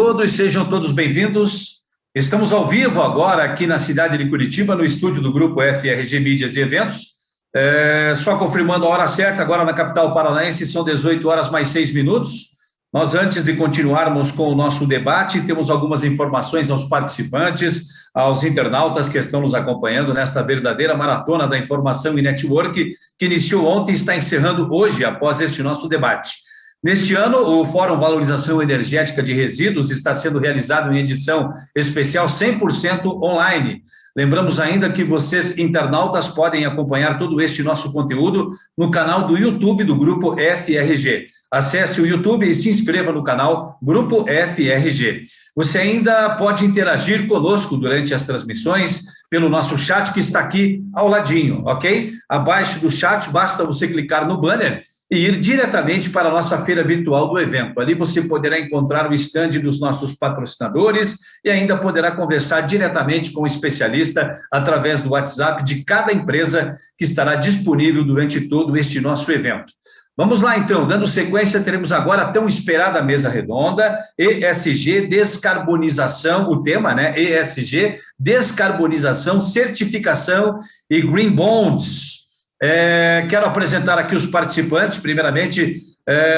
todos, sejam todos bem-vindos. Estamos ao vivo agora aqui na cidade de Curitiba, no estúdio do Grupo FRG Mídias e Eventos. Só confirmando a hora certa, agora na capital paranaense, são 18 horas mais 6 minutos. Nós, antes de continuarmos com o nosso debate, temos algumas informações aos participantes, aos internautas que estão nos acompanhando nesta verdadeira maratona da informação e network, que iniciou ontem e está encerrando hoje, após este nosso debate. Neste ano, o Fórum Valorização Energética de Resíduos está sendo realizado em edição especial 100% online. Lembramos ainda que vocês, internautas, podem acompanhar todo este nosso conteúdo no canal do YouTube do Grupo FRG. Acesse o YouTube e se inscreva no canal Grupo FRG. Você ainda pode interagir conosco durante as transmissões pelo nosso chat que está aqui ao ladinho, ok? Abaixo do chat, basta você clicar no banner e ir diretamente para a nossa feira virtual do evento. Ali você poderá encontrar o stand dos nossos patrocinadores e ainda poderá conversar diretamente com o especialista através do WhatsApp de cada empresa que estará disponível durante todo este nosso evento. Vamos lá, então, dando sequência, teremos agora a tão esperada mesa redonda, ESG, descarbonização, o tema, né? ESG, descarbonização, certificação e green bonds. Quero apresentar aqui os participantes, primeiramente,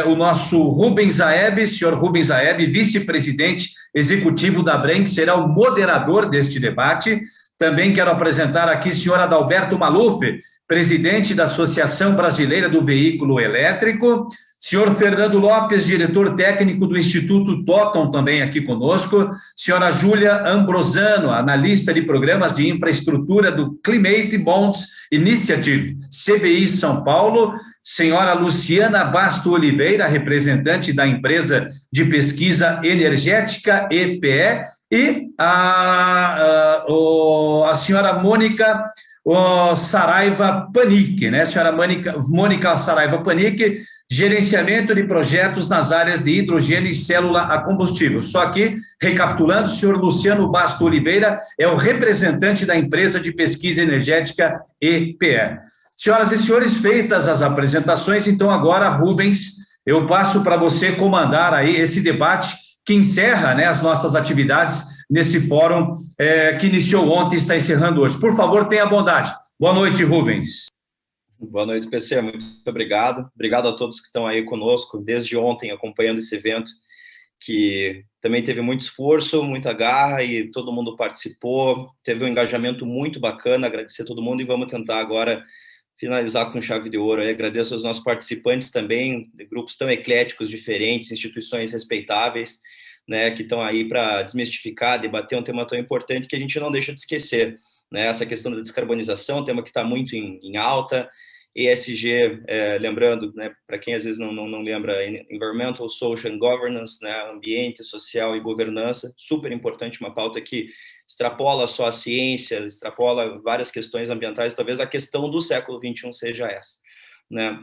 o nosso Rubens Aeb, senhor Rubens Aeb, vice-presidente executivo da Brem, que será o moderador deste debate. Também quero apresentar aqui o senhor Adalberto Maluf, presidente da Associação Brasileira do Veículo Elétrico, senhor Fernando Lopes, diretor técnico do Instituto Toton, também aqui conosco, senhora Júlia Ambrosano, analista de programas de infraestrutura do Climate Bonds Initiative, CBI São Paulo, senhora Luciana Basto Oliveira, representante da empresa de pesquisa energética EPE, e a senhora Mônica Saraiva Panic, né? Senhora Mônica Saraiva Panic, gerenciamento de projetos nas áreas de hidrogênio e célula a combustível. Só aqui, recapitulando, o senhor Luciano Basto Oliveira é o representante da empresa de pesquisa energética EPE. Senhoras e senhores, feitas as apresentações, então agora, Rubens, eu passo para você comandar aí esse debate que encerra, né, as nossas atividades nesse fórum que iniciou ontem e está encerrando hoje. Por favor, tenha bondade. Boa noite, Rubens. Boa noite, PC. Muito obrigado. Obrigado a todos que estão aí conosco desde ontem acompanhando esse evento, que também teve muito esforço, muita garra e todo mundo participou. Teve um engajamento muito bacana. Agradecer a todo mundo e vamos tentar agora finalizar com chave de ouro. Eu agradeço aos nossos participantes também, de grupos tão ecléticos, diferentes, instituições respeitáveis, né, que estão aí para desmistificar, debater um tema tão importante que a gente não deixa de esquecer, né, essa questão da descarbonização, um tema que está muito em alta, ESG, lembrando, né, para quem às vezes não lembra, Environmental, Social and Governance, né, ambiente, social e governança, super importante, uma pauta que extrapola só a ciência, extrapola várias questões ambientais, talvez a questão do século XXI seja essa, né.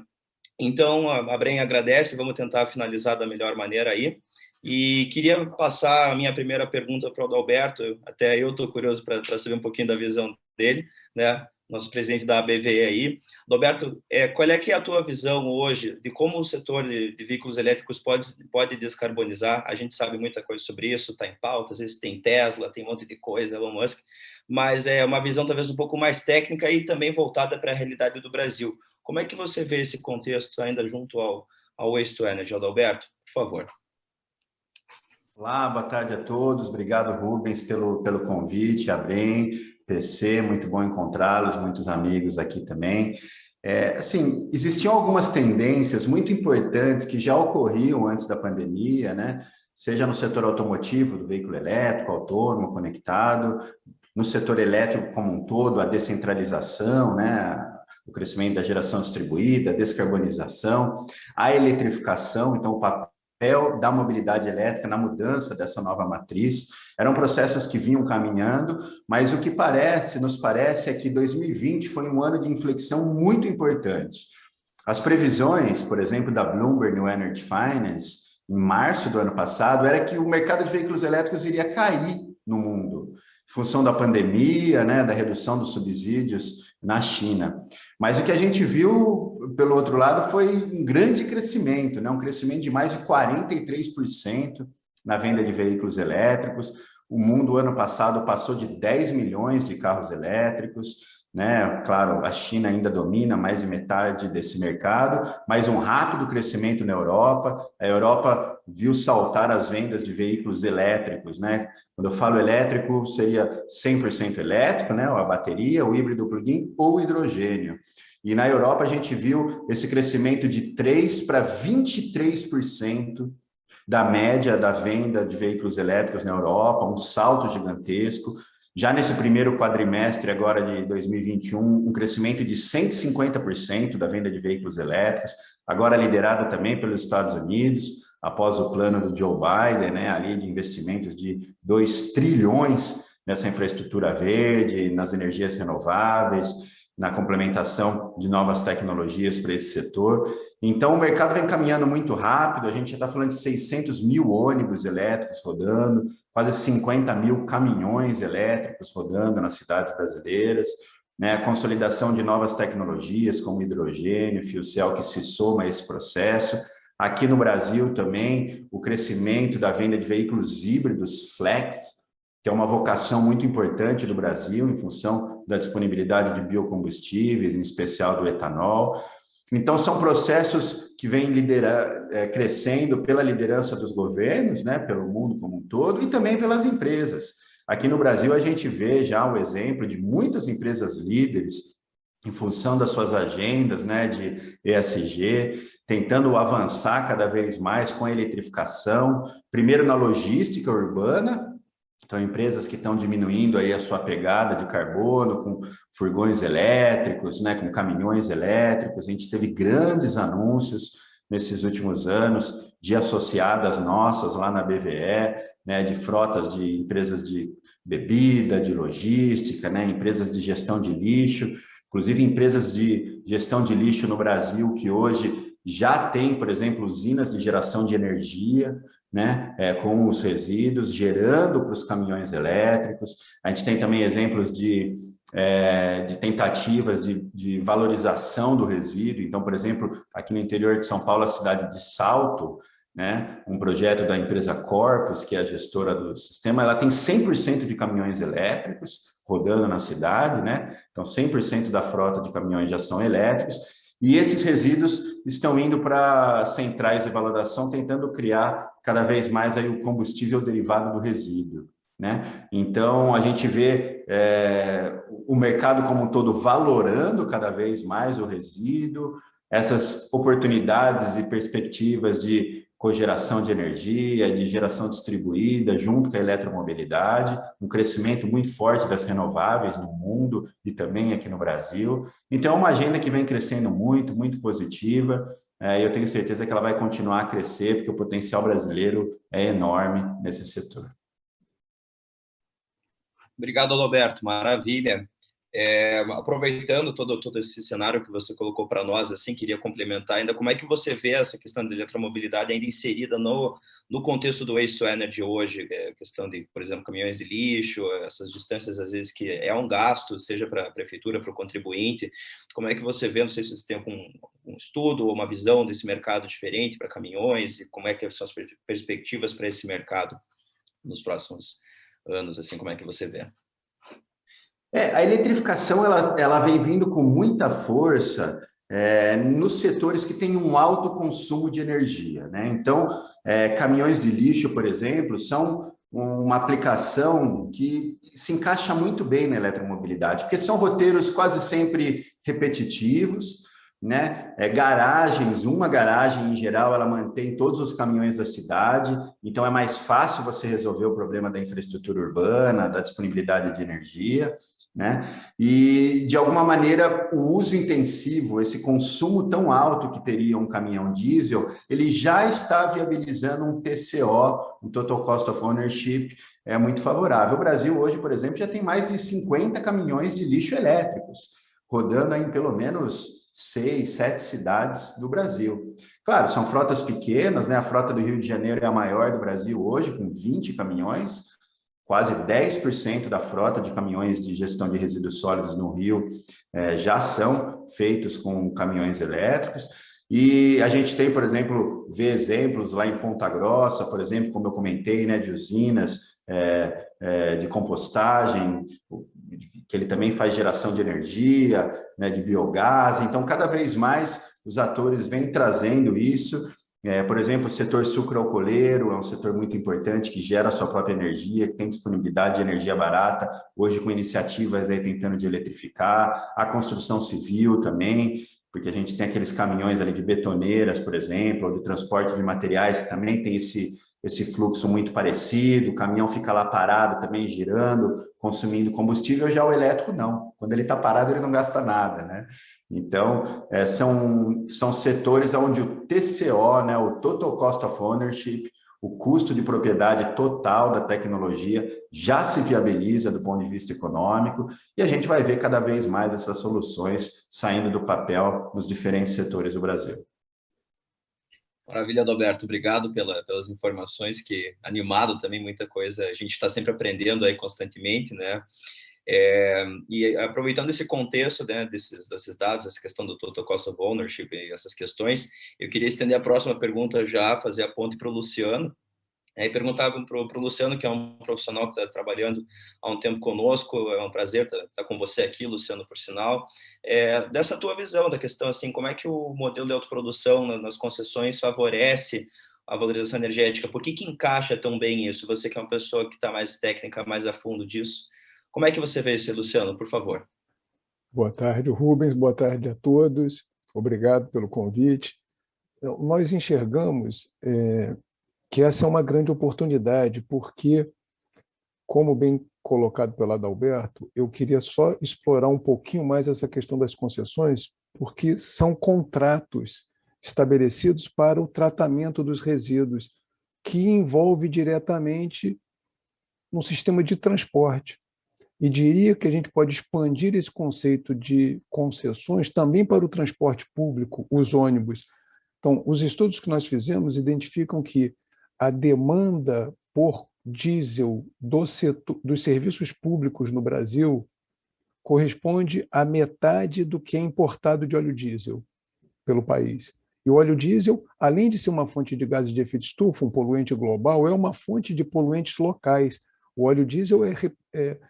Então, a Brem agradece, vamos tentar finalizar da melhor maneira aí. E queria passar a minha primeira pergunta para o Adalberto, até eu estou curioso para saber um pouquinho da visão dele, né? Nosso presidente da ABVE aí. Adalberto, qual é que é a tua visão hoje de como o setor de veículos elétricos pode descarbonizar? A gente sabe muita coisa sobre isso, está em pauta, às vezes tem Tesla, tem um monte de coisa, Elon Musk, mas é uma visão talvez um pouco mais técnica e também voltada para a realidade do Brasil. Como é que você vê esse contexto ainda junto ao Waste to Energy, Adalberto? Por favor. Olá, boa tarde a todos. Obrigado, Rubens, pelo convite. Abrem, PC, muito bom encontrá-los, muitos amigos aqui também. Assim, existiam algumas tendências muito importantes que já ocorriam antes da pandemia, né? Seja no setor automotivo, do veículo elétrico, autônomo, conectado, no setor elétrico como um todo, a descentralização, né? O crescimento da geração distribuída, a descarbonização, a eletrificação, então o papel da mobilidade elétrica na mudança dessa nova matriz. Eram processos que vinham caminhando, mas o que nos parece é que 2020 foi um ano de inflexão muito importante. As previsões, por exemplo, da Bloomberg New Energy Finance, em março do ano passado, era que o mercado de veículos elétricos iria cair no mundo, em função da pandemia, né, da redução dos subsídios na China. Mas o que a gente viu, pelo outro lado, foi um grande crescimento, né? Um crescimento de mais de 43% na venda de veículos elétricos. O mundo, ano passado, passou de 10 milhões de carros elétricos, né? Claro, a China ainda domina mais de metade desse mercado, mas um rápido crescimento na Europa. A Europa viu saltar as vendas de veículos elétricos, né? Quando eu falo elétrico, seria 100% elétrico, né? A bateria, o híbrido plug-in ou o hidrogênio. E na Europa a gente viu esse crescimento de 3 para 23% da média da venda de veículos elétricos na Europa, um salto gigantesco. Já nesse primeiro quadrimestre agora de 2021, um crescimento de 150% da venda de veículos elétricos, agora liderado também pelos Estados Unidos, após o plano do Joe Biden, né, ali de investimentos de 2 trilhões nessa infraestrutura verde, nas energias renováveis, na complementação de novas tecnologias para esse setor. Então, o mercado vem caminhando muito rápido, a gente já está falando de 600 mil ônibus elétricos rodando, quase 50 mil caminhões elétricos rodando nas cidades brasileiras, né? A consolidação de novas tecnologias, como hidrogênio, fuel cell, que se soma a esse processo. Aqui no Brasil também, o crescimento da venda de veículos híbridos flex, que é uma vocação muito importante do Brasil, em função da disponibilidade de biocombustíveis, em especial do etanol. Então, são processos que vêm crescendo pela liderança dos governos, né, pelo mundo como um todo, e também pelas empresas. Aqui no Brasil, a gente vê já o exemplo de muitas empresas líderes, em função das suas agendas, né, de ESG, tentando avançar cada vez mais com a eletrificação, primeiro na logística urbana. Então, empresas que estão diminuindo aí a sua pegada de carbono com furgões elétricos, né, com caminhões elétricos. A gente teve grandes anúncios nesses últimos anos de associadas nossas lá na BVE, né, de frotas de empresas de bebida, de logística, né, empresas de gestão de lixo, inclusive empresas de gestão de lixo no Brasil que hoje já tem, por exemplo, usinas de geração de energia, né, com os resíduos, gerando para os caminhões elétricos. A gente tem também exemplos de tentativas de valorização do resíduo. Então, por exemplo, aqui no interior de São Paulo, a cidade de Salto, né, um projeto da empresa Corpus, que é a gestora do sistema, ela tem 100% de caminhões elétricos rodando na cidade, né? Então, 100% da frota de caminhões já são elétricos. E esses resíduos estão indo para centrais de valoração, tentando criar cada vez mais aí o combustível derivado do resíduo, né? Então, a gente vê o mercado como um todo valorando cada vez mais o resíduo, essas oportunidades e perspectivas de cogeração de energia, de geração distribuída, junto com a eletromobilidade, um crescimento muito forte das renováveis no mundo e também aqui no Brasil. Então, é uma agenda que vem crescendo muito, muito positiva. Eu tenho certeza que ela vai continuar a crescer, porque o potencial brasileiro é enorme nesse setor. Obrigado, Roberto. Maravilha. Aproveitando todo esse cenário que você colocou para nós, assim, queria complementar ainda como é que você vê essa questão da eletromobilidade ainda inserida no contexto do Waste to Energy hoje, questão de, por exemplo, caminhões de lixo, essas distâncias, às vezes, que é um gasto, seja para a prefeitura, para o contribuinte. Como é que você vê, não sei se você tem um estudo ou uma visão desse mercado diferente para caminhões, e como é que são as perspectivas para esse mercado nos próximos anos, assim, como é que você vê? A eletrificação ela vem vindo com muita força nos setores que têm um alto consumo de energia, né? Então, caminhões de lixo, por exemplo, são uma aplicação que se encaixa muito bem na eletromobilidade, porque são roteiros quase sempre repetitivos, né? Garagens, uma garagem em geral, ela mantém todos os caminhões da cidade, então é mais fácil você resolver o problema da infraestrutura urbana, da disponibilidade de energia, né? E, de alguma maneira, o uso intensivo, esse consumo tão alto que teria um caminhão diesel, ele já está viabilizando um TCO, um Total Cost of Ownership, muito favorável. O Brasil hoje, por exemplo, já tem mais de 50 caminhões de lixo elétricos, rodando em pelo menos 6, 7 cidades do Brasil. Claro, são frotas pequenas, né? A frota do Rio de Janeiro é a maior do Brasil hoje, com 20 caminhões, quase 10% da frota de caminhões de gestão de resíduos sólidos no Rio já são feitos com caminhões elétricos. E a gente tem, por exemplo, vê exemplos lá em Ponta Grossa, por exemplo, como eu comentei, né, de usinas de compostagem, que ele também faz geração de energia, né, de biogás. Então, cada vez mais os atores vêm trazendo isso. Por exemplo, o setor sucroalcooleiro é um setor muito importante que gera a sua própria energia, que tem disponibilidade de energia barata, hoje com iniciativas aí tentando de eletrificar, a construção civil também, porque a gente tem aqueles caminhões ali de betoneiras, por exemplo, ou de transporte de materiais que também tem esse fluxo muito parecido, o caminhão fica lá parado também, girando, consumindo combustível, já o elétrico não. Quando ele está parado, ele não gasta nada, né? Então, são setores onde o TCO, né, o Total Cost of Ownership, o custo de propriedade total da tecnologia já se viabiliza do ponto de vista econômico e a gente vai ver cada vez mais essas soluções saindo do papel nos diferentes setores do Brasil. Maravilha, Adalberto. Obrigado pelas informações, que animado também, muita coisa. A gente está sempre aprendendo aí constantemente, né? E aproveitando esse contexto, né, desses dados, essa questão do Total Cost of Ownership e essas questões, eu queria estender a próxima pergunta já, fazer a ponte para o Luciano. E perguntava para o Luciano, que é um profissional que está trabalhando há um tempo conosco, é um prazer estar com você aqui, Luciano, por sinal. Dessa tua visão da questão, assim, como é que o modelo de autoprodução nas concessões favorece a valorização energética? Por que encaixa tão bem isso? Você que é uma pessoa que está mais técnica, mais a fundo disso, como é que você vê isso, Luciano, por favor? Boa tarde, Rubens. Boa tarde a todos. Obrigado pelo convite. Nós enxergamos que essa é uma grande oportunidade, porque, como bem colocado pelo Adalberto, eu queria só explorar um pouquinho mais essa questão das concessões, porque são contratos estabelecidos para o tratamento dos resíduos, que envolve diretamente um sistema de transporte. E diria que a gente pode expandir esse conceito de concessões também para o transporte público, os ônibus. Então, os estudos que nós fizemos identificam que a demanda por diesel dos serviços públicos no Brasil corresponde à metade do que é importado de óleo diesel pelo país. E o óleo diesel, além de ser uma fonte de gases de efeito estufa, um poluente global, é uma fonte de poluentes locais. O óleo diesel é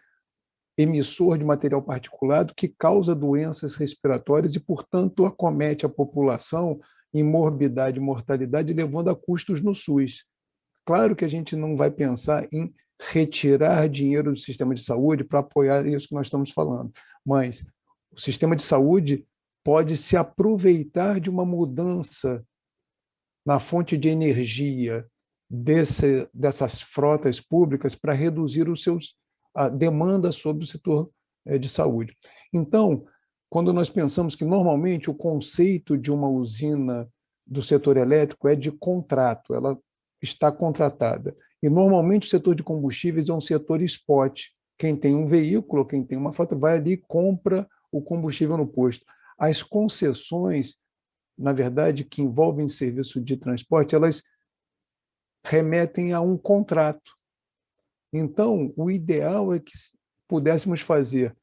emissor de material particulado que causa doenças respiratórias e, portanto, acomete a população em morbidade e mortalidade, levando a custos no SUS. Claro que a gente não vai pensar em retirar dinheiro do sistema de saúde para apoiar isso que nós estamos falando, mas o sistema de saúde pode se aproveitar de uma mudança na fonte de energia dessas frotas públicas para reduzir a demanda sobre o setor de saúde. Então, quando nós pensamos que normalmente o conceito de uma usina do setor elétrico é de contrato, ela está contratada. E normalmente o setor de combustíveis é um setor spot. Quem tem um veículo, quem tem uma frota, vai ali e compra o combustível no posto. As concessões, na verdade, que envolvem serviço de transporte, elas remetem a um contrato. Então, o ideal é que pudéssemos fazer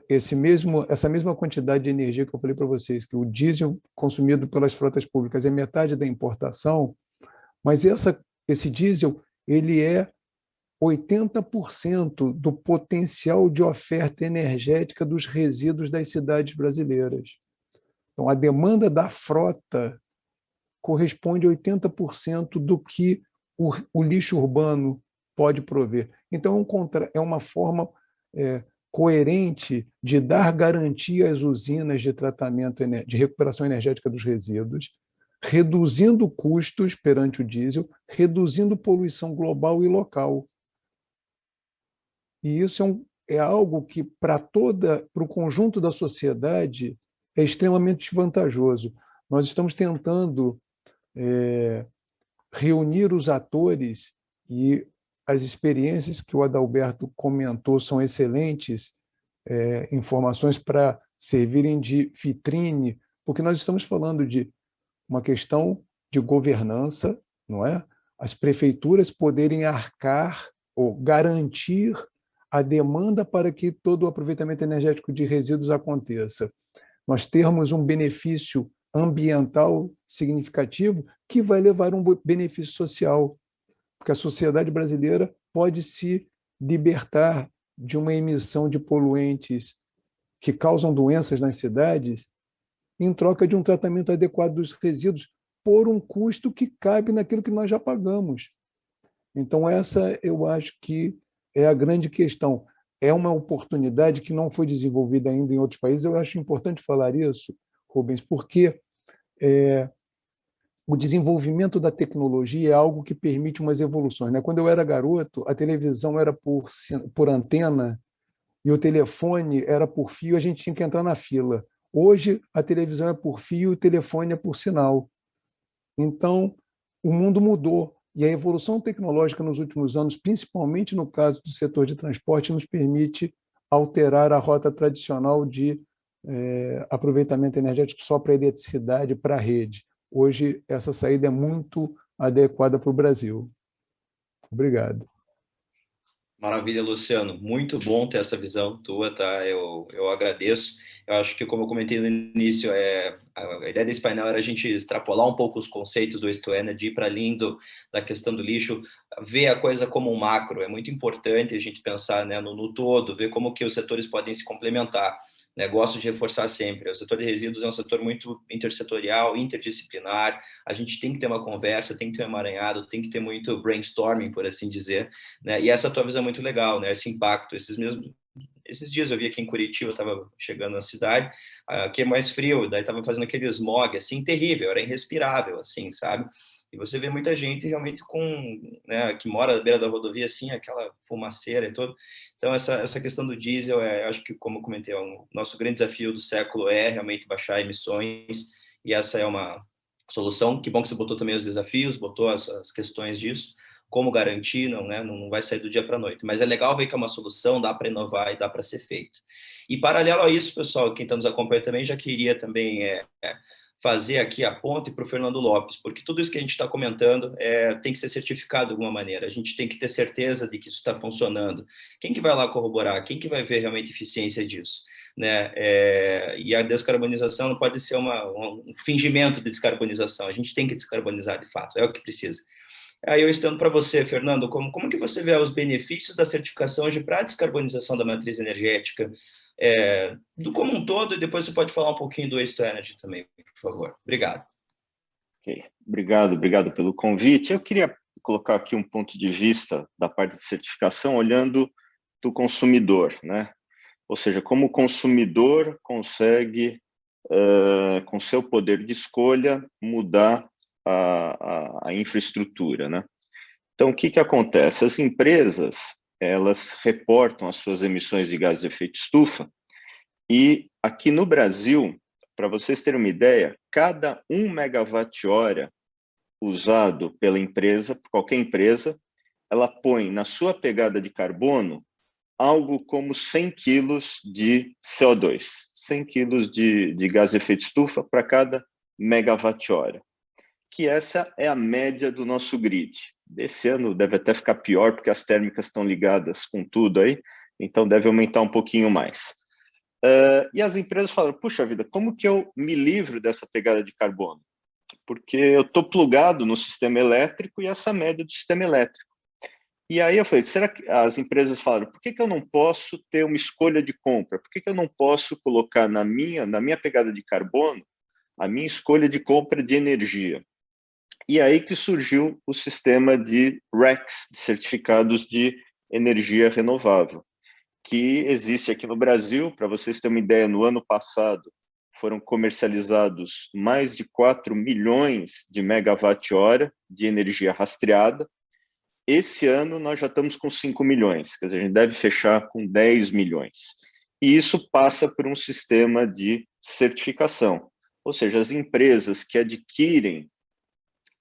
essa mesma quantidade de energia que eu falei para vocês, que o diesel consumido pelas frotas públicas é metade da importação, mas esse diesel ele é 80% do potencial de oferta energética dos resíduos das cidades brasileiras. Então, a demanda da frota corresponde a 80% do que o lixo urbano pode prover. Então, é uma forma coerente de dar garantia às usinas de tratamento, de recuperação energética dos resíduos, reduzindo custos perante o diesel, reduzindo poluição global e local. E isso é algo que, para o conjunto da sociedade, é extremamente vantajoso. Nós estamos tentando reunir os atores, e as experiências que o Adalberto comentou são excelentes informações para servirem de vitrine, porque nós estamos falando de uma questão de governança, não é? As prefeituras poderem arcar ou garantir a demanda para que todo o aproveitamento energético de resíduos aconteça. Nós termos um benefício ambiental significativo que vai levar a um benefício social, porque a sociedade brasileira pode se libertar de uma emissão de poluentes que causam doenças nas cidades em troca de um tratamento adequado dos resíduos por um custo que cabe naquilo que nós já pagamos. Então, essa eu acho que é a grande questão. É uma oportunidade que não foi desenvolvida ainda em outros países. Eu acho importante falar isso, Rubens, porque o desenvolvimento da tecnologia é algo que permite umas evoluções, né? Quando eu era garoto, a televisão era por antena e o telefone era por fio, a gente tinha que entrar na fila. Hoje, a televisão é por fio e o telefone é por sinal. Então, o mundo mudou. E a evolução tecnológica nos últimos anos, principalmente no caso do setor de transporte, nos permite alterar a rota tradicional de aproveitamento energético só para a eletricidade, para a rede. Hoje, essa saída é muito adequada para o Brasil. Obrigado. Maravilha, Luciano. Muito bom ter essa visão tua, tá? Eu agradeço. Eu acho que, como eu comentei no início, a ideia desse painel era a gente extrapolar um pouco os conceitos do Waste to Energy, ir para além da questão do lixo, ver a coisa como um macro. É muito importante a gente pensar, né, no todo, ver como que os setores podem se complementar. Né? Gosto de reforçar sempre. O setor de resíduos é um setor muito intersetorial, interdisciplinar. A gente tem que ter uma conversa, tem que ter um emaranhado, tem que ter muito brainstorming, por assim dizer. Né? E essa tua visão é muito legal, né? Esse impacto. Esses dias eu vi aqui em Curitiba, eu estava chegando na cidade, aqui é mais frio, daí estava fazendo aquele smog, assim, terrível, era irrespirável, assim, sabe? E você vê muita gente realmente né, que mora à beira da rodovia, assim, aquela fumaceira e tudo. Então, essa questão do diesel, acho que, como eu comentei, o nosso grande desafio do século é realmente baixar emissões, e essa é uma solução. Que bom que você botou também os desafios, botou as questões disso, como garantir, não vai sair do dia para a noite. Mas é legal ver que é uma solução, dá para inovar e dá para ser feito. E, paralelo a isso, pessoal, quem está nos acompanhando também, já queria também fazer aqui a ponte para o Fernando Lopes, porque tudo isso que a gente está comentando tem que ser certificado de alguma maneira. A gente tem que ter certeza de que isso está funcionando. Quem que vai lá corroborar? Quem que vai ver realmente a eficiência disso? Né? E a descarbonização não pode ser um fingimento de descarbonização. A gente tem que descarbonizar de fato, é o que precisa. Aí eu estendo para você, Fernando, como que você vê os benefícios da certificação para a descarbonização da matriz energética do como um todo, e depois você pode falar um pouquinho do Waste to Energy também, por favor. Obrigado. Okay. Obrigado pelo convite. Eu queria colocar aqui um ponto de vista da parte de certificação, olhando do consumidor, né? Ou seja, como o consumidor consegue, com seu poder de escolha, mudar a infraestrutura, né? Então, o que acontece? As empresas, elas reportam as suas emissões de gases de efeito estufa, e aqui no Brasil, para vocês terem uma ideia, cada 1 megawatt-hora usado pela empresa, por qualquer empresa, ela põe na sua pegada de carbono algo como 100 quilos de CO2, 100 quilos de gás de efeito estufa para cada megawatt-hora, que essa é a média do nosso grid. Esse ano deve até ficar pior, porque as térmicas estão ligadas com tudo aí, então deve aumentar um pouquinho mais. E as empresas falam, puxa vida, como que eu me livro dessa pegada de carbono? Porque eu estou plugado no sistema elétrico e essa média do sistema elétrico. E aí eu falei, será que as empresas falaram, por que eu não posso ter uma escolha de compra? Por que eu não posso colocar na minha pegada de carbono a minha escolha de compra de energia? E aí que surgiu o sistema de RECs, de certificados de energia renovável, que existe aqui no Brasil. Para vocês terem uma ideia, no ano passado foram comercializados mais de 4 milhões de megawatt-hora de energia rastreada. Esse ano nós já estamos com 5 milhões, quer dizer, a gente deve fechar com 10 milhões. E isso passa por um sistema de certificação, ou seja, as empresas que adquirem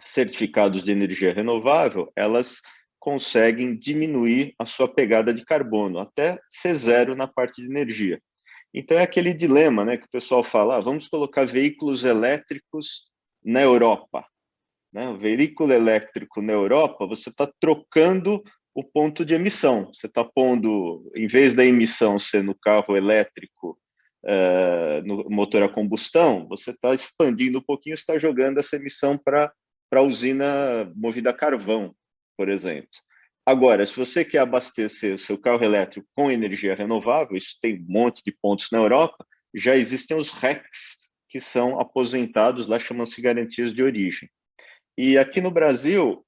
certificados de energia renovável, elas conseguem diminuir a sua pegada de carbono, até ser zero na parte de energia. Então é aquele dilema, né, que o pessoal fala, vamos colocar veículos elétricos na Europa. Né? O veículo elétrico na Europa, você está trocando o ponto de emissão. Você está pondo, em vez da emissão ser no carro elétrico no motor a combustão, você está expandindo um pouquinho, está jogando essa emissão para a usina movida a carvão, por exemplo. Agora, se você quer abastecer o seu carro elétrico com energia renovável, isso tem um monte de pontos na Europa, já existem os RECs, que são aposentados, lá chamam-se garantias de origem. E aqui no Brasil,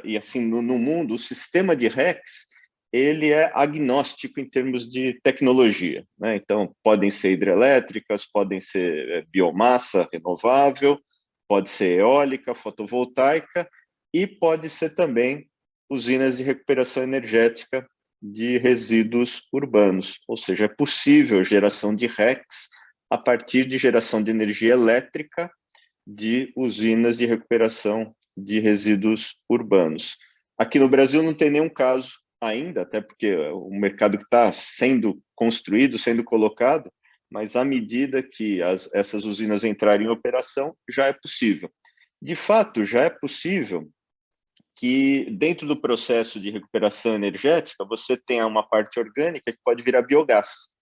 e assim no mundo, o sistema de RECs, ele é agnóstico em termos de tecnologia, né? Então, podem ser hidrelétricas, podem ser biomassa renovável, pode ser eólica, fotovoltaica, e pode ser também usinas de recuperação energética de resíduos urbanos. Ou seja, é possível geração de RECs a partir de geração de energia elétrica de usinas de recuperação de resíduos urbanos. Aqui no Brasil não tem nenhum caso ainda, até porque o mercado que está sendo construído, sendo colocado, mas à medida que essas usinas entrarem em operação, já é possível. De fato, já é possível que dentro do processo de recuperação energética, você tenha uma parte orgânica que pode virar biogás.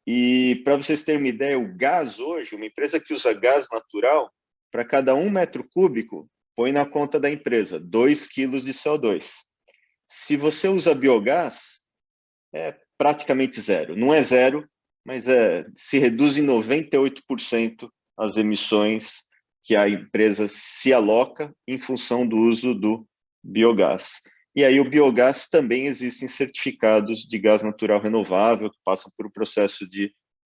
E para vocês terem uma ideia, o gás hoje, uma empresa que usa gás natural, para cada 1 metro cúbico, põe na conta da empresa 2 quilos de CO2. Se você usa biogás, é praticamente zero. Não é zero, mas se reduz em 98% as emissões que a empresa se aloca em função do uso do biogás. E aí o biogás também existem certificados de gás natural renovável que passam por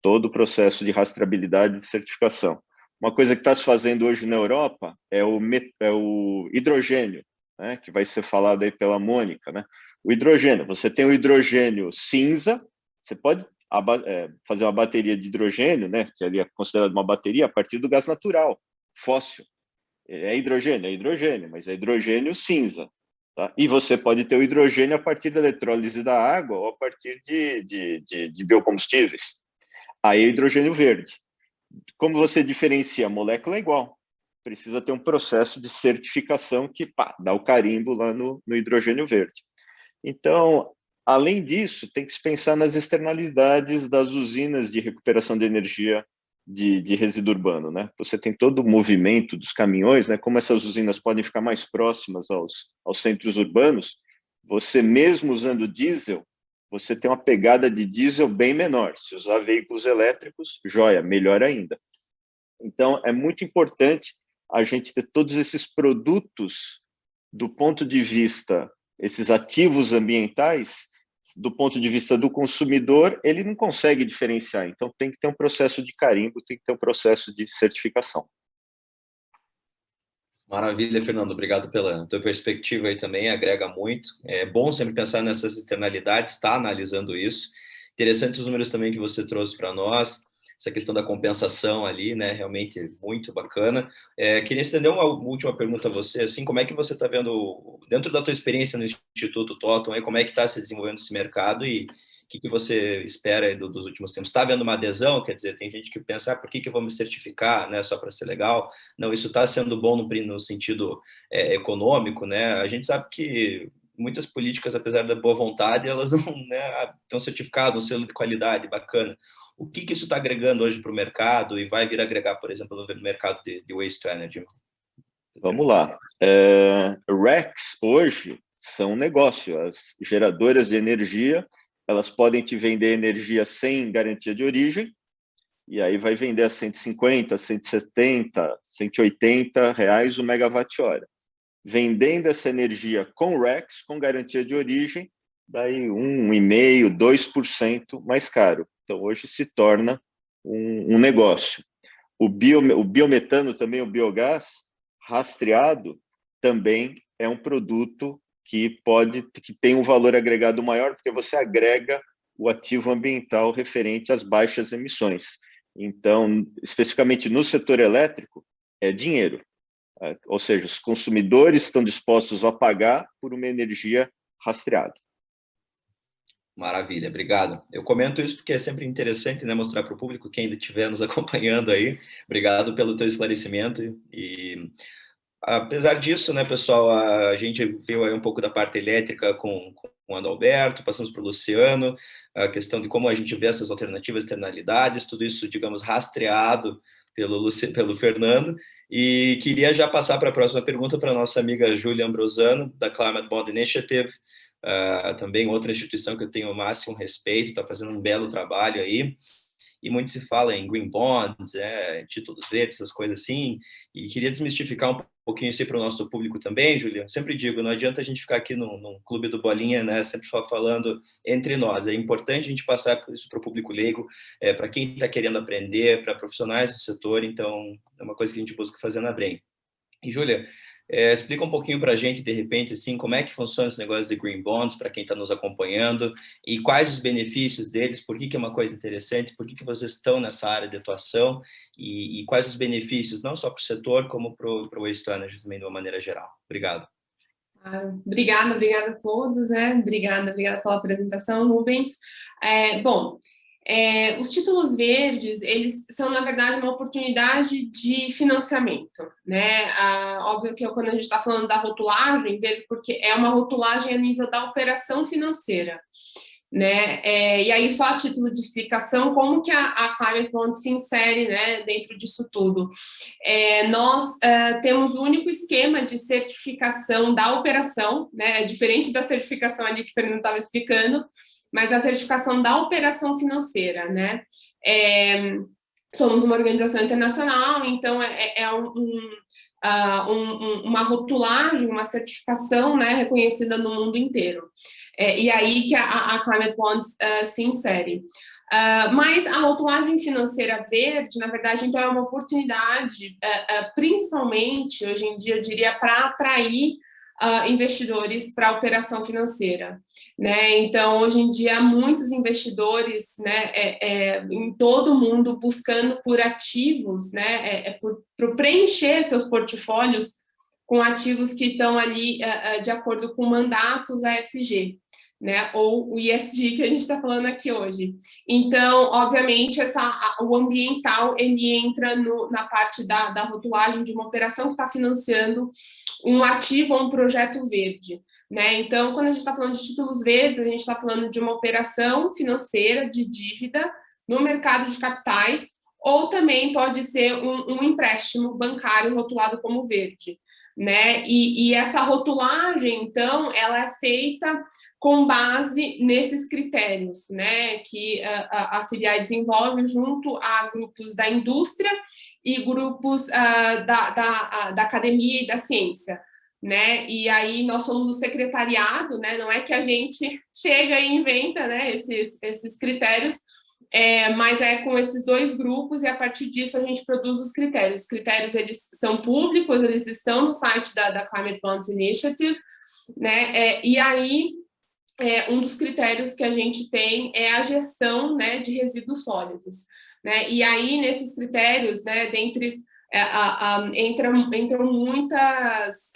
todo o processo de rastreabilidade e de certificação. Uma coisa que está se fazendo hoje na Europa é o hidrogênio, né, que vai ser falado aí pela Mônica, né? O hidrogênio, você tem o hidrogênio cinza, você pode fazer uma bateria de hidrogênio, né, que ali é considerado uma bateria a partir do gás natural, fóssil. É hidrogênio, mas é hidrogênio cinza. Tá? E você pode ter o hidrogênio a partir da eletrólise da água ou a partir de biocombustíveis. Aí é hidrogênio verde. Como você diferencia? A molécula é igual. Precisa ter um processo de certificação que dá o carimbo lá no hidrogênio verde. Então, além disso, tem que se pensar nas externalidades das usinas de recuperação de energia de resíduo urbano, né? Você tem todo o movimento dos caminhões, né? Como essas usinas podem ficar mais próximas aos centros urbanos, você mesmo usando diesel, você tem uma pegada de diesel bem menor. Se usar veículos elétricos, joia, melhor ainda. Então, é muito importante a gente ter todos esses produtos do ponto de vista, esses ativos ambientais, do ponto de vista do consumidor, ele não consegue diferenciar. Então, tem que ter um processo de carimbo, tem que ter um processo de certificação. Maravilha, Fernando. Obrigado pela tua perspectiva aí também, agrega muito. É bom sempre pensar nessas externalidades, estar analisando isso. Interessantes os números também que você trouxe para nós, essa questão da compensação ali, né? Realmente muito bacana. Queria estender uma última pergunta a você, assim, como é que você está vendo, dentro da tua experiência no Instituto Totum, aí, como é que está se desenvolvendo esse mercado e o que você espera aí dos últimos tempos? Está havendo uma adesão? Quer dizer, tem gente que pensa, por que eu vou me certificar, né, só para ser legal? Não, isso está sendo bom no sentido econômico, né? A gente sabe que muitas políticas, apesar da boa vontade, elas não, né, têm um certificado, um selo de qualidade bacana. O que isso está agregando hoje para o mercado e vai vir agregar, por exemplo, no mercado de waste to energy? Vamos lá. RECs hoje são um negócio. As geradoras de energia, elas podem te vender energia sem garantia de origem, e aí vai vender a 150, 170, 180 reais o megawatt-hora. Vendendo essa energia com RECs, com garantia de origem, daí 1,5%, 2% mais caro. Então, hoje se torna um negócio. O biometano também, o biogás rastreado, também é um produto que tem um valor agregado maior, porque você agrega o ativo ambiental referente às baixas emissões. Então, especificamente no setor elétrico, é dinheiro. Ou seja, os consumidores estão dispostos a pagar por uma energia rastreada. Maravilha, obrigado. Eu comento isso porque é sempre interessante, né, mostrar para o público, quem ainda estiver nos acompanhando aí. Obrigado pelo teu esclarecimento. E apesar disso, né, pessoal, a gente viu aí um pouco da parte elétrica com o Adalberto, passamos para o Luciano, a questão de como a gente vê essas alternativas, externalidades, tudo isso, digamos, rastreado pelo Fernando. E queria já passar para a próxima pergunta para a nossa amiga Júlia Ambrosano, da Climate Bond Initiative, também outra instituição que eu tenho o máximo respeito, está fazendo um belo trabalho aí. E muito se fala em green bonds, títulos verdes, essas coisas assim, e queria desmistificar um pouquinho isso para o nosso público também, Julia. Sempre digo, não adianta a gente ficar aqui no clube do Bolinha, né, sempre falando entre nós. É importante a gente passar isso para o público leigo, para quem está querendo aprender, para profissionais do setor, então é uma coisa que a gente busca fazer na Brem. E, Júlia, explica um pouquinho para a gente, de repente, assim, como é que funciona esse negócio de green bonds, para quem está nos acompanhando, e quais os benefícios deles, por que é uma coisa interessante, por que vocês estão nessa área de atuação, e quais os benefícios, não só para o setor, como para o Waste to Energy também, de uma maneira geral. Obrigado. Obrigada a todos, né? Obrigada pela apresentação, Rubens. Os títulos verdes, eles são, na verdade, uma oportunidade de financiamento, né? Óbvio que quando a gente está falando da rotulagem, verde, porque é uma rotulagem a nível da operação financeira, né? E aí, só a título de explicação, como que a Climate Bond se insere, né, dentro disso tudo? Nós temos o único esquema de certificação da operação, né? Diferente da certificação ali que o Fernando estava explicando, mas a certificação da operação financeira, né? Somos uma organização internacional, então uma rotulagem, uma certificação, né, reconhecida no mundo inteiro. E aí que a Climate Bonds se insere. Mas a rotulagem financeira verde, na verdade, então é uma oportunidade, principalmente, hoje em dia, eu diria, para atrair investidores para a operação financeira, né? Então, hoje em dia, há muitos investidores, né, em todo o mundo buscando por ativos, né, por preencher seus portfólios com ativos que estão ali de acordo com mandatos ESG, né, ou o ESG que a gente está falando aqui hoje. Então, obviamente, o ambiental, ele entra na parte da rotulagem de uma operação que está financiando um ativo ou um projeto verde, né? Então, quando a gente está falando de títulos verdes, a gente está falando de uma operação financeira de dívida no mercado de capitais, ou também pode ser um empréstimo bancário rotulado como verde, né? E essa rotulagem, então, ela é feita com base nesses critérios, né, que a CBI desenvolve junto a grupos da indústria e grupos da academia e da ciência, né? E aí nós somos o secretariado, né? Não é que a gente chega e inventa, né, esses critérios, mas é com esses dois grupos, e a partir disso a gente produz os critérios. Os critérios, eles são públicos, eles estão no site da Climate Bonds Initiative, né? E aí um dos critérios que a gente tem é a gestão, né, de resíduos sólidos, né? E aí, nesses critérios, né, entram muitas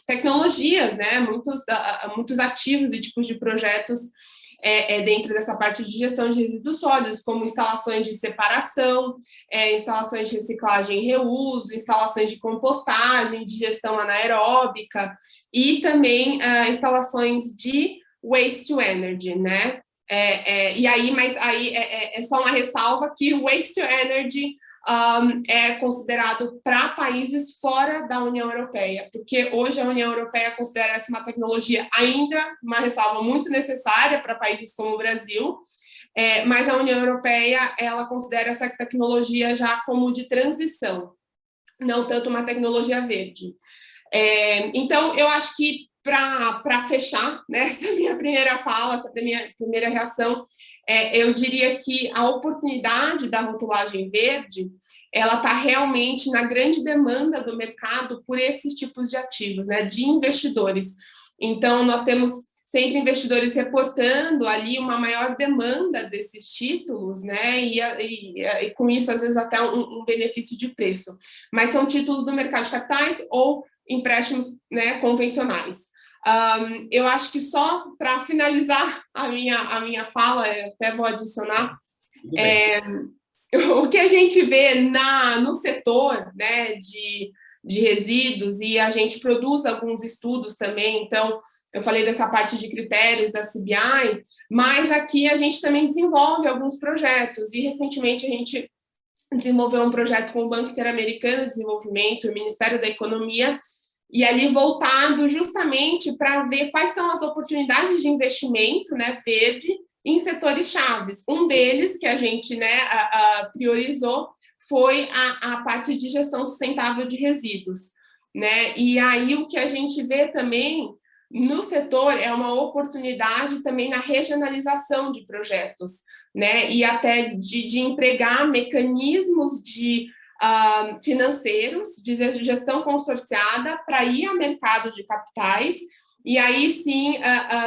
tecnologias, né, muitos ativos e tipos de projetos dentro dessa parte de gestão de resíduos sólidos, como instalações de separação, instalações de reciclagem e reuso, instalações de compostagem, de gestão anaeróbica e também instalações de waste to energy, né? Mas aí é só uma ressalva que o waste to energy é considerado para países fora da União Europeia, porque hoje a União Europeia considera essa uma tecnologia ainda, uma ressalva muito necessária para países como o Brasil, mas a União Europeia, ela considera essa tecnologia já como de transição, não tanto uma tecnologia verde. Então, eu acho que para fechar, né, essa minha primeira fala, essa minha primeira reação, eu diria que a oportunidade da rotulagem verde, ela está realmente na grande demanda do mercado por esses tipos de ativos, né, de investidores. Então, nós temos sempre investidores reportando ali uma maior demanda desses títulos, né, e com isso, às vezes, até um benefício de preço. Mas são títulos do mercado de capitais ou empréstimos, né, convencionais. Eu acho que só para finalizar a minha fala, eu até vou adicionar, o que a gente vê no setor, né, de resíduos, e a gente produz alguns estudos também. Então, eu falei dessa parte de critérios da CBI, mas aqui a gente também desenvolve alguns projetos, e recentemente a gente desenvolveu um projeto com o Banco Interamericano de Desenvolvimento, o Ministério da Economia, e ali voltado justamente para ver quais são as oportunidades de investimento, né, verde em setores chaves. Um deles que a gente, né, priorizou foi a parte de gestão sustentável de resíduos, né? E aí o que a gente vê também no setor é uma oportunidade também na regionalização de projetos, né? E até de empregar mecanismos de financeiros, de gestão consorciada para ir ao mercado de capitais e aí sim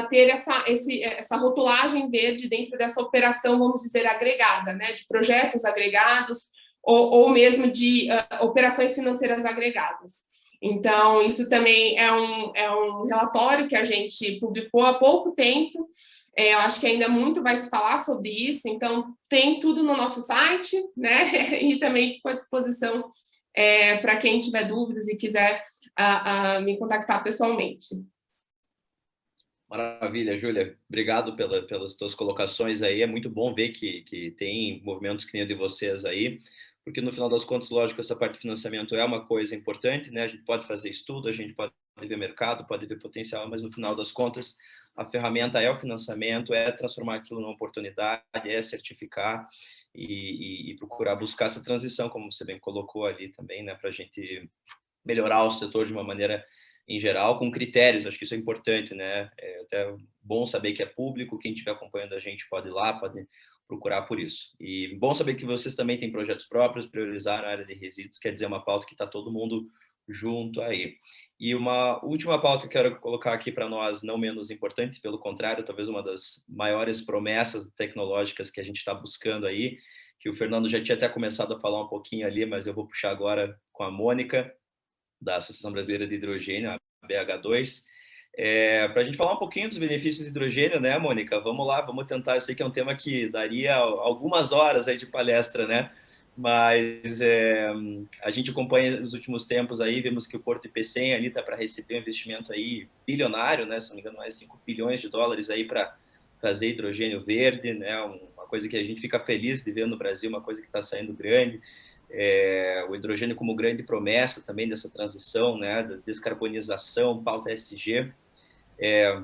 ter essa rotulagem verde dentro dessa operação, vamos dizer, agregada, né? De projetos agregados, ou mesmo de operações financeiras agregadas. Então, isso também é um relatório que a gente publicou há pouco tempo. Eu acho que ainda muito vai se falar sobre isso, então tem tudo no nosso site, né? E também fico à disposição para quem tiver dúvidas e quiser me contactar pessoalmente. Maravilha, Júlia. Obrigado pelas tuas colocações aí. É muito bom ver que tem movimentos que nem o de vocês aí, porque no final das contas, lógico, essa parte de financiamento é uma coisa importante, né? A gente pode fazer estudo, a gente pode ver mercado, pode ver potencial, mas no final das contas, a ferramenta é o financiamento, é transformar aquilo numa oportunidade, é certificar e procurar buscar essa transição, como você bem colocou ali também, né? Para a gente melhorar o setor de uma maneira em geral, com critérios. Acho que isso é importante, né? É até bom saber que é público, quem estiver acompanhando a gente pode ir lá, pode procurar por isso. E bom saber que vocês também têm projetos próprios, priorizaram a área de resíduos, quer dizer, uma pauta que está todo mundo junto aí. E uma última pauta que eu quero colocar aqui para nós, não menos importante, pelo contrário, talvez uma das maiores promessas tecnológicas que a gente está buscando aí, que o Fernando já tinha até começado a falar um pouquinho ali, mas eu vou puxar agora com a Mônica, da Associação Brasileira de Hidrogênio, a BH2, para a gente falar um pouquinho dos benefícios do hidrogênio, né, Mônica? Vamos lá, vamos tentar. Eu sei que é um tema que daria algumas horas aí de palestra, né? Mas a gente acompanha nos últimos tempos aí, vemos que o Porto de Pecém ali está para receber um investimento aí bilionário, né? Se não me engano, mais 5 bilhões de dólares aí para fazer hidrogênio verde, né? Uma coisa que a gente fica feliz de ver no Brasil, uma coisa que está saindo grande. O hidrogênio como grande promessa também dessa transição, né, da descarbonização, pauta ESG.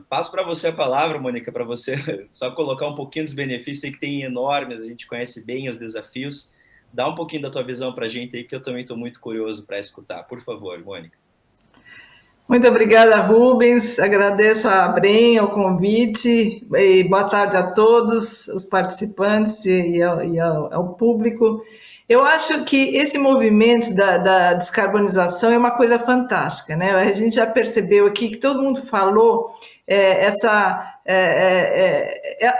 Passo para você a palavra, Mônica, para você só colocar um pouquinho dos benefícios aí que tem enormes, a gente conhece bem os desafios. Dá um pouquinho da tua visão para a gente aí, que eu também estou muito curioso para escutar. Por favor, Mônica. Muito obrigada, Rubens. Agradeço a Brem o convite e boa tarde a todos os participantes e ao público. Eu acho que esse movimento da descarbonização é uma coisa fantástica, né? A gente já percebeu aqui que todo mundo falou,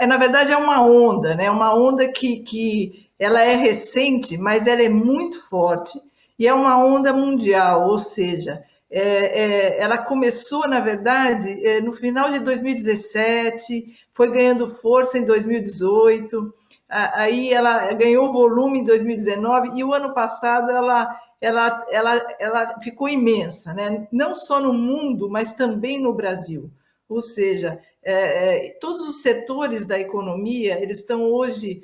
na verdade é uma onda, né? Uma onda que ela é recente, mas ela é muito forte e é uma onda mundial, ou seja, ela começou, na verdade, no final de 2017, foi ganhando força em 2018, aí ela ganhou volume em 2019 e o ano passado ela ficou imensa, né? Não só no mundo, mas também no Brasil. Ou seja, todos os setores da economia eles estão hoje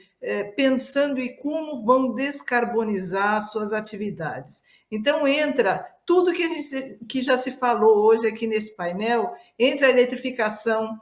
pensando em como vão descarbonizar suas atividades. Então, entra tudo que já se falou hoje aqui nesse painel, entra a eletrificação,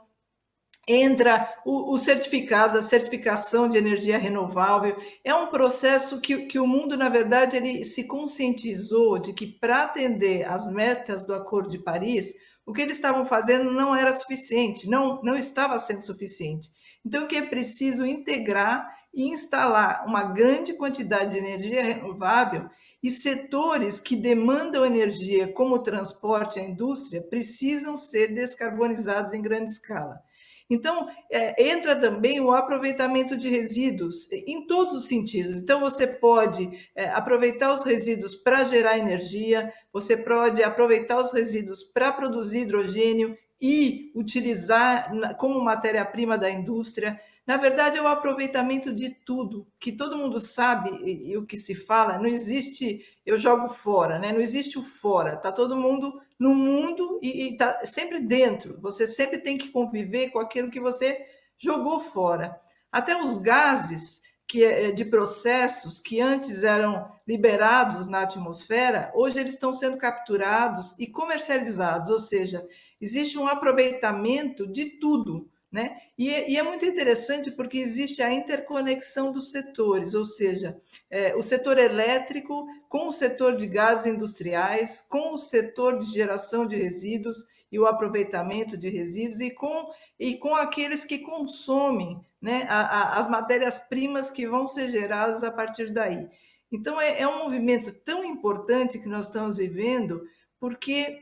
entra os certificados, a certificação de energia renovável. É um processo que o mundo, na verdade, ele se conscientizou de que para atender às metas do Acordo de Paris, o que eles estavam fazendo não era suficiente, não estava sendo suficiente. Então, o que é preciso integrar e instalar uma grande quantidade de energia renovável e setores que demandam energia, como o transporte e a indústria, precisam ser descarbonizados em grande escala. Então, entra também o aproveitamento de resíduos em todos os sentidos. Então, você pode aproveitar os resíduos para gerar energia, você pode aproveitar os resíduos para produzir hidrogênio e utilizar como matéria-prima da indústria. Na verdade, é o aproveitamento de tudo, que todo mundo sabe, e o que se fala, não existe eu jogo fora, né? Não existe o fora, está todo mundo no mundo e está sempre dentro, você sempre tem que conviver com aquilo que você jogou fora. Até os gases de processos que antes eram liberados na atmosfera, hoje eles estão sendo capturados e comercializados, ou seja, existe um aproveitamento de tudo, né? E é muito interessante porque existe a interconexão dos setores, ou seja, o setor elétrico com o setor de gases industriais, com o setor de geração de resíduos e o aproveitamento de resíduos e com aqueles que consomem, né, as matérias-primas que vão ser geradas a partir daí. Então, é um movimento tão importante que nós estamos vivendo, porque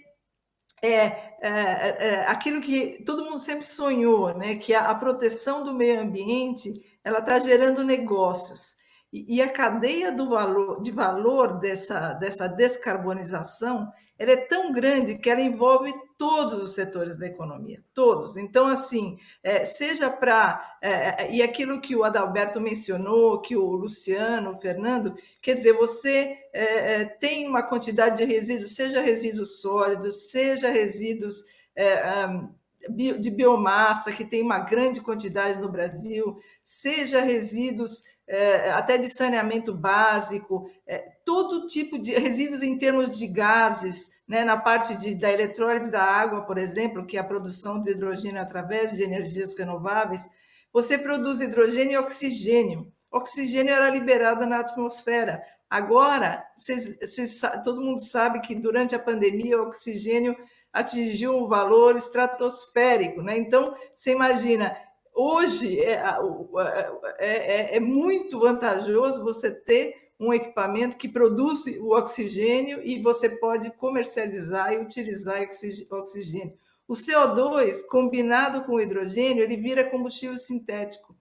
aquilo que todo mundo sempre sonhou, né, que a proteção do meio ambiente ela está gerando negócios. E a cadeia de valor dessa descarbonização ela é tão grande que ela envolve todos os setores da economia, todos. Então, assim, seja para... e aquilo que o Adalberto mencionou, que o Luciano, o Fernando, quer dizer, você tem uma quantidade de resíduos, seja resíduos sólidos, seja resíduos de biomassa, que tem uma grande quantidade no Brasil, seja resíduos até de saneamento básico, todo tipo de resíduos em termos de gases, né, na parte da eletrólise da água, por exemplo, que é a produção de hidrogênio através de energias renováveis, você produz hidrogênio e oxigênio. Oxigênio era liberado na atmosfera. Agora, todo mundo sabe que durante a pandemia o oxigênio atingiu um valor estratosférico, né? Então, você imagina, hoje é muito vantajoso você ter um equipamento que produz o oxigênio e você pode comercializar e utilizar oxigênio. O CO2, combinado com o hidrogênio, ele vira combustível sintético.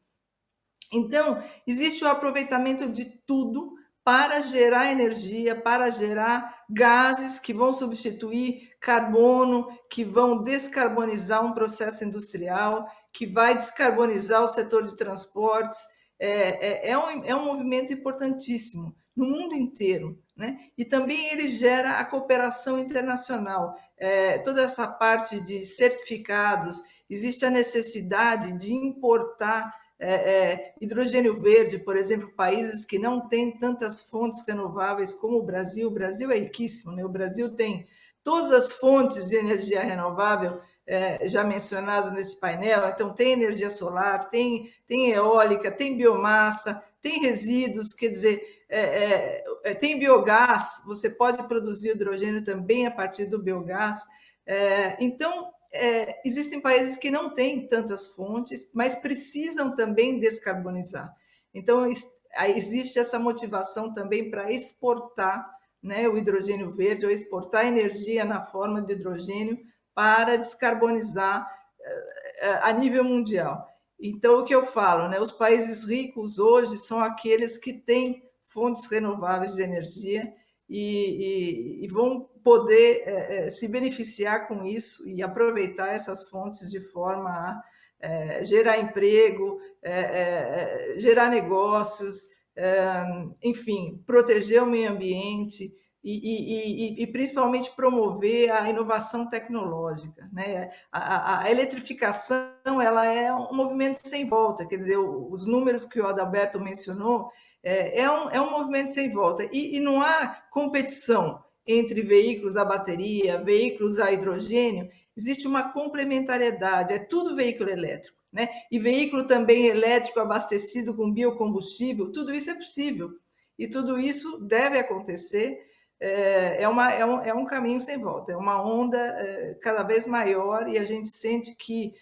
Então, existe o aproveitamento de tudo para gerar energia, para gerar gases que vão substituir carbono, que vão descarbonizar um processo industrial, que vai descarbonizar o setor de transportes. É um movimento importantíssimo no mundo inteiro, né? E também ele gera a cooperação internacional. Toda essa parte de certificados, existe a necessidade de importar hidrogênio verde, por exemplo, países que não têm tantas fontes renováveis como o Brasil. O Brasil é riquíssimo, né? O Brasil tem todas as fontes de energia renovável já mencionadas nesse painel. Então, tem energia solar, tem eólica, tem biomassa, tem resíduos, quer dizer, tem biogás, você pode produzir hidrogênio também a partir do biogás. Então, existem países que não têm tantas fontes, mas precisam também descarbonizar. Então, existe essa motivação também para exportar, né, o hidrogênio verde, ou exportar energia na forma de hidrogênio para descarbonizar a nível mundial. Então, o que eu falo, né, os países ricos hoje são aqueles que têm fontes renováveis de energia e vão poder se beneficiar com isso e aproveitar essas fontes de forma a gerar emprego, gerar negócios, enfim, proteger o meio ambiente e principalmente promover a inovação tecnológica, né? A eletrificação ela é um movimento sem volta, quer dizer, os números que o Adalberto mencionou é um movimento sem volta e não há competição entre veículos a bateria, veículos a hidrogênio, existe uma complementariedade, é tudo veículo elétrico, né? E veículo também elétrico abastecido com biocombustível, tudo isso é possível e tudo isso deve acontecer. É um caminho sem volta, é uma onda cada vez maior e a gente sente que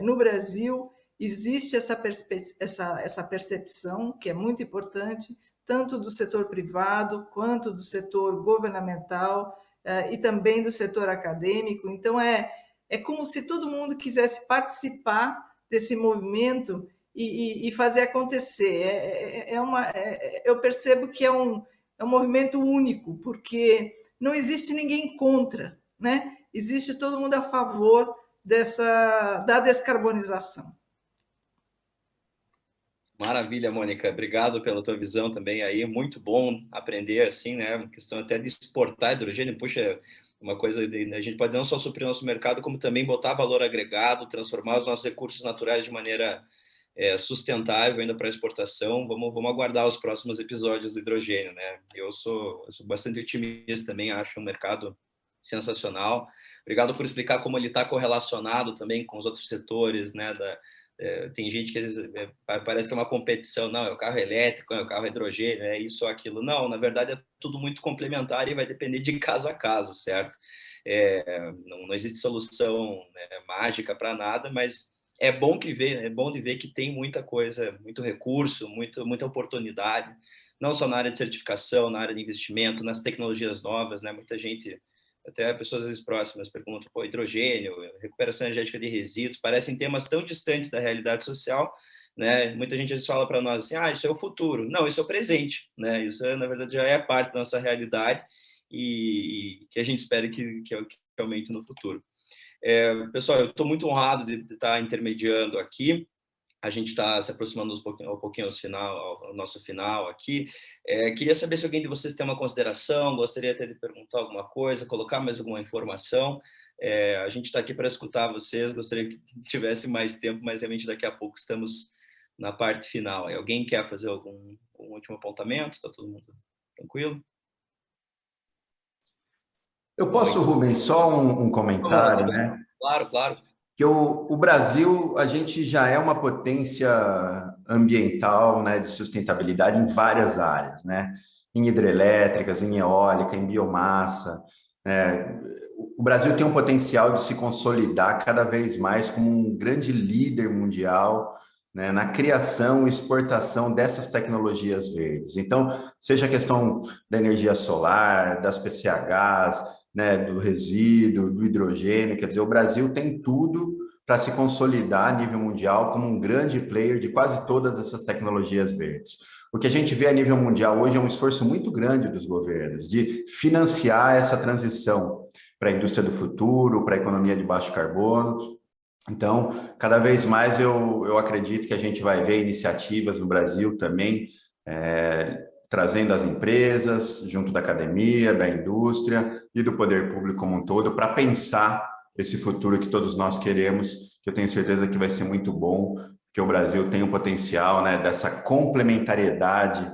no Brasil existe essa percepção que é muito importante, tanto do setor privado quanto do setor governamental e também do setor acadêmico. Então, é como se todo mundo quisesse participar desse movimento e fazer acontecer. Eu percebo que é um movimento único, porque não existe ninguém contra, né? Existe todo mundo a favor da descarbonização. Maravilha, Mônica. Obrigado pela tua visão também aí. Muito bom aprender assim, né? Uma questão até de exportar hidrogênio. Puxa, uma coisa a gente pode não só suprir nosso mercado, como também botar valor agregado, transformar os nossos recursos naturais de maneira sustentável ainda para exportação. Vamos aguardar os próximos episódios do hidrogênio, né? Eu sou bastante otimista também, acho um mercado sensacional. Obrigado por explicar como ele está correlacionado também com os outros setores, né? Tem gente que às vezes parece que é uma competição, não, é o carro elétrico, é o carro hidrogênio, é isso ou aquilo. Não, na verdade é tudo muito complementar e vai depender de caso a caso, certo? Não existe solução, né, mágica para nada, mas é bom de ver que tem muita coisa, muito recurso, muita oportunidade, não só na área de certificação, na área de investimento, nas tecnologias novas, né? Muita gente, até pessoas às vezes próximas, perguntam, hidrogênio, recuperação energética de resíduos, parecem temas tão distantes da realidade social, né? Muita gente às vezes fala para nós assim, isso é o futuro. Não, isso é o presente, né? Isso, na verdade, já é parte da nossa realidade e que a gente espera que aumente no futuro. Pessoal, eu estou muito honrado de estar intermediando aqui. A gente está se aproximando um pouquinho ao nosso final aqui. Queria saber se alguém de vocês tem uma consideração, gostaria até de perguntar alguma coisa, colocar mais alguma informação. A gente está aqui para escutar vocês, gostaria que tivesse mais tempo, mas realmente daqui a pouco estamos na parte final. Alguém quer fazer algum último apontamento? Está todo mundo tranquilo? Eu posso, Rubens, só um comentário, né? Claro. Que o Brasil, a gente já é uma potência ambiental, né, de sustentabilidade em várias áreas, né? Em hidrelétricas, em eólica, em biomassa. O Brasil tem um potencial de se consolidar cada vez mais como um grande líder mundial, né, na criação e exportação dessas tecnologias verdes. Então, seja a questão da energia solar, das PCHs, né, do resíduo, do hidrogênio, quer dizer, o Brasil tem tudo para se consolidar a nível mundial como um grande player de quase todas essas tecnologias verdes. O que a gente vê a nível mundial hoje é um esforço muito grande dos governos de financiar essa transição para a indústria do futuro, para a economia de baixo carbono. Então, cada vez mais eu acredito que a gente vai ver iniciativas no Brasil também, trazendo as empresas, junto da academia, da indústria e do poder público como um todo, para pensar esse futuro que todos nós queremos, que eu tenho certeza que vai ser muito bom, que o Brasil tem um potencial, né, dessa complementariedade,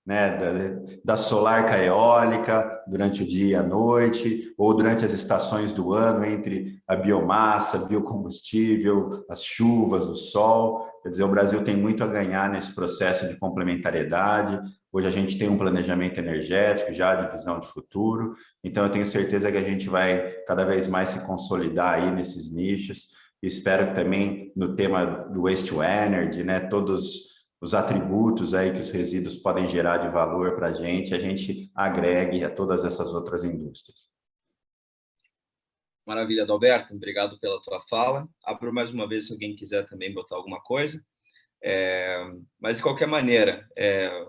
né, da solar com a eólica durante o dia e a noite, ou durante as estações do ano, entre a biomassa, biocombustível, as chuvas, o sol. Quer dizer, o Brasil tem muito a ganhar nesse processo de complementariedade. Hoje a gente tem um planejamento energético já de visão de futuro, então eu tenho certeza que a gente vai cada vez mais se consolidar aí nesses nichos. Espero que também no tema do waste to energy, né, todos os atributos aí que os resíduos podem gerar de valor para a gente agregue a todas essas outras indústrias. Maravilha, Adalberto, obrigado pela tua fala. Abro mais uma vez se alguém quiser também botar alguma coisa. Mas, de qualquer maneira,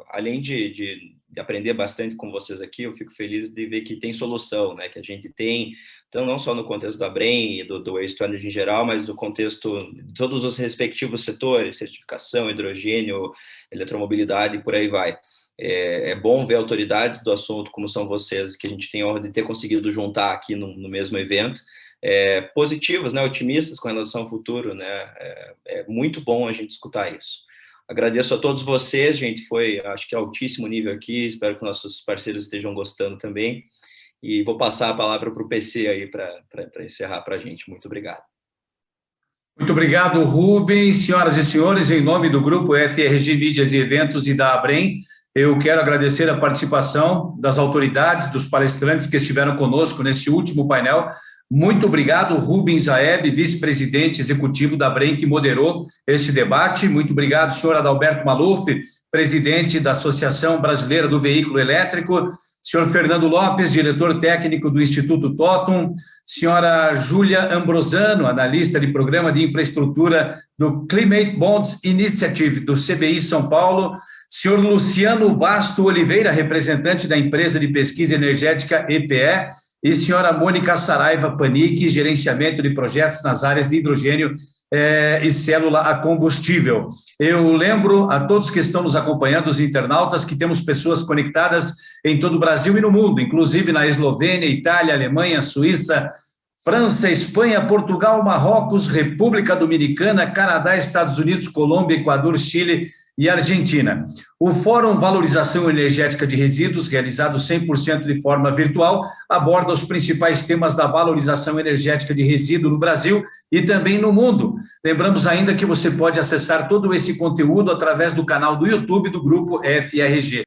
além de aprender bastante com vocês aqui, eu fico feliz de ver que tem solução, né? Que a gente tem, então, não só no contexto da Brem e do Waste to Energy em geral, mas do contexto de todos os respectivos setores, certificação, hidrogênio, eletromobilidade e por aí vai. É bom ver autoridades do assunto, como são vocês, que a gente tem a honra de ter conseguido juntar aqui no mesmo evento, positivos, né, otimistas com relação ao futuro, né, é muito bom a gente escutar isso. Agradeço a todos vocês, gente, foi, acho que, altíssimo nível aqui, espero que nossos parceiros estejam gostando também, e vou passar a palavra para o PC aí para encerrar para a gente. Muito obrigado. Muito obrigado, Rubens. Senhoras e senhores, em nome do Grupo FRG Mídias e Eventos e da Abrem, eu quero agradecer a participação das autoridades, dos palestrantes que estiveram conosco nesse último painel. Muito obrigado, Rubens Aeb, vice-presidente executivo da Abrem, que moderou este debate. Muito obrigado, senhor Adalberto Maluf, presidente da Associação Brasileira do Veículo Elétrico, senhor Fernando Lopes, diretor técnico do Instituto Totum, senhora Júlia Ambrosano, analista de programa de infraestrutura do Climate Bonds Initiative, do CBI São Paulo, senhor Luciano Basto Oliveira, representante da empresa de pesquisa energética EPE, e senhora Mônica Saraiva Panic, gerenciamento de projetos nas áreas de hidrogênio e célula a combustível. Eu lembro a todos que estão nos acompanhando, os internautas, que temos pessoas conectadas em todo o Brasil e no mundo, inclusive na Eslovênia, Itália, Alemanha, Suíça, França, Espanha, Portugal, Marrocos, República Dominicana, Canadá, Estados Unidos, Colômbia, Equador, Chile e Argentina. O Fórum Valorização Energética de Resíduos, realizado 100% de forma virtual, aborda os principais temas da valorização energética de resíduo no Brasil e também no mundo. Lembramos ainda que você pode acessar todo esse conteúdo através do canal do YouTube do Grupo FRG.